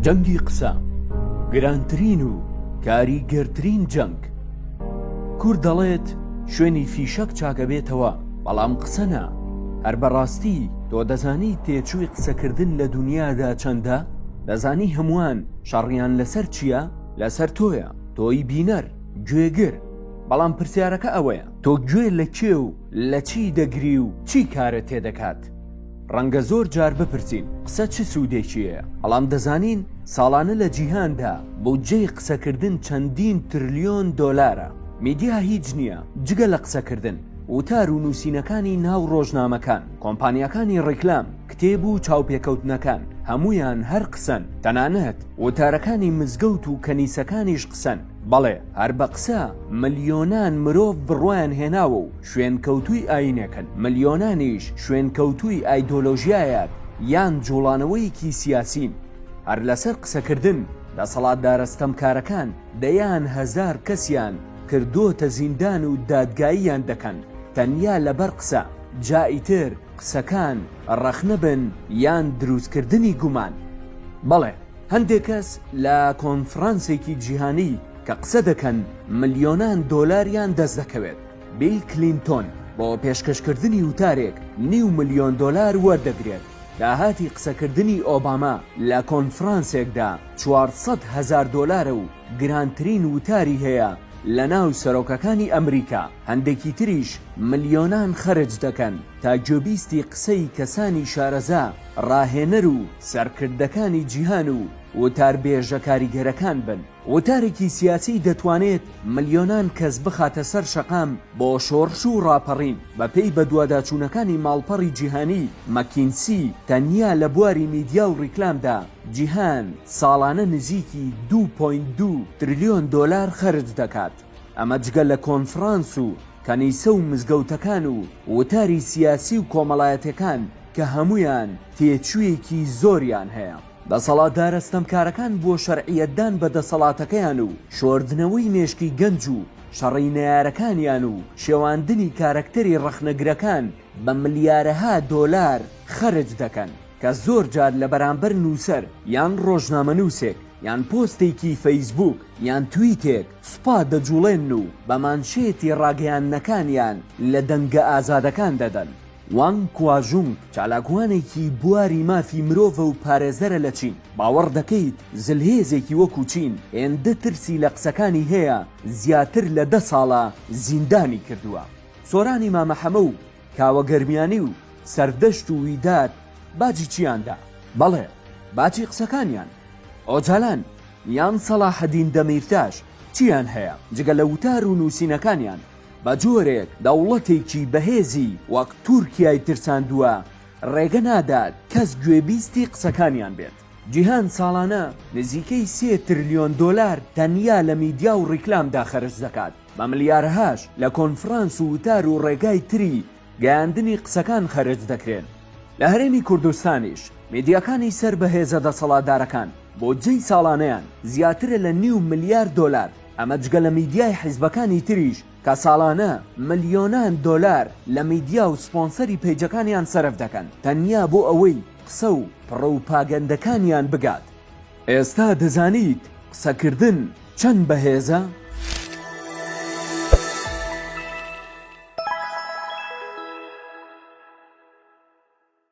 جەنگی قسە گرانترین و کاریگەرترین جەنگ. کورد دەڵێت شوێنی فیشەک چاکە بێتەوە، بەڵام قسە نا. هەر بەڕاستی تۆ دەزانی تێچووی قسەکردن لە دنیادا چەندە؟ دەزانی هەمووان شەڕیان لەسەر چییە؟ لەسەر تۆیە. تۆی بینەر، گوێگر. بەڵام پرسیارەکە ئەوەیە، تۆ گوێ لە کێ و لە چی دەگری و چی کارە تێدەکات؟ ڕەنگە زۆر جار بپرسین قسە چ سوودێکیەیە؟ بەڵام دەزانین ساڵانە لە جیهاندا بودجەی قسەکردن چەندین تریلیۆن دۆلارە. میدیا هیچ نییە جگە لە قسەکردن. وتار و نووسینەکانی ناو ڕۆژنامەکان، کۆمپانیەکانی ڕیکلام، کتێب و چاوپێکەوتنەکان هەمویان هەر قسەن. تەنانەت وتارەکانی مزگەوت و کەنیسەکانیش قسەن. بەڵێ هەر بە قسە ملیۆنان مرۆڤ بڕوایان هێناوە و شوێنکەوتووی ئاینەکەن. ملیۆنانیش شوێنکەوتووی ئایدۆلۆژیایەک یان جوڵانەوەیەکی سیاسین. هەر لەسەر قسەکردن دەسەڵات دارەستەمکارەکان دەیان هەزار کەسیان کردوتە زیندان و دادگاییان دەکەن تەنیا لەبەر قسە. جائیتر قسەکان ڕەخنە بن یان دروستکردنی گومان. بەڵێ هەندێک کەس لە کۆنفرانسێکی جیهانی کە قسە دەکەن ملیۆنان دۆلاریان دەست دەکەوێت. بیل کلینتۆن بۆ پێشکەشکردنی وتارێک $500,000 وەردەگرێت. داهاتی قسەکردنی ئۆباما لە کۆنفرانسێکدا $400,000 و گرانترین وتاری هەیە لە ناو سەرۆکەکانی ئەمریکا. هەندێکی تریش ملیۆنان خەرج دەکەن تا گوێبیستی قسەی کەسانی شارەزا، ڕاهێنەر و سەرکردەکانی جیهان و وتاربێژە کاریگەرەکان بن. وتارێکی سیاسی دەتوانێت ملیۆنان کەس بخاتە سەر شەقام بۆ شۆڕش و ڕاپەڕین. بەپێی بەدواداچوونەکانی ماڵپەڕی جیهانی مەکینسی، تەنیا لە بواری میدیا و ڕیکلامدا جیهان ساڵانە نزیکی $2.2 تریلیۆن خەرج دەکات. ئەمە جگە لە کۆنفرانس و کەنیسە و مزگەوتەکان و وتاری سیاسی و کۆمەڵایەتەکان کە هەمویان تێچوویەکی زۆریان هەیە. دەسەڵات دارەستەمکارەکان بۆ شەرعیەتدان بە دەسەڵاتەکەیان و شۆردنەوەی مێشکی گەنج و شەڕی نەیارەکانیان و شێواندنی کارەکتەری ڕەخنەگرەکان بە ملیارەها دۆلار خەرج دەکەن کە زۆر جار لە بەرامبەر نووسەر یان ڕۆژنامەنووسێک یان پۆستێکی فەیسبووک یان تویتێک سوپا دەجوڵێن و بە مانشێتی ڕاگەیاندنەکانیان لە دەنگە ئازادەکان دەدەن. وانگ کواژونگ چالاکوانێکی بواری مافی مرۆڤە و پارێزەرە لە چین. باوەڕ دەکەیت زلهێزێکی وەکو چین هێندە ترسی لە قسەکانی هەیە زیاتر لە 10 ساڵە زیندانی کردووە. سۆرانی مامەحەمە و کاوەگەرمیانی و سەردەشت و ویداد باجی چیاندا؟ بەڵێ باجی قسەکانیان. ئۆجالان یان سەلاحەدین دەمیرتاش چیان هەیە جگە لە وتار و نووسینەکانیان؟ بە جۆرێک دەوڵەتێکی بەهێزی وەک تورکیای ترساندووە ڕێگە نادات کەس گوێبیستی قسەکانیان بێت. جیهان ساڵانە نزیکەی $3 تریلیۆن تەنیا لە میدیا و ڕیکلامدا خەرج دەکات. بە ملیارەهاش لە کۆنفرانس و وتار و ڕێگای تری گەیاندنی قسەکان خەرج دەکرێن. لە هەرێمی کوردستانیش میدیاکانی سەر بەهێزە دەسەڵاتدارەکان بودجەی ساڵانەیان زیاترە لە $500 ملیار. ئەمە جگە لە میدیای حیزبەکانی تریش کە ساڵانە ملیۆنان دۆلار لە میدیا و سپۆنسەری پێیجەکانیان سەرف دەکەن تەنیا بۆ ئەوەی قسە و پڕۆپاگەندەکانیان بگات. ئێستا دەزانیت قسەکردن چەند بەهێزە؟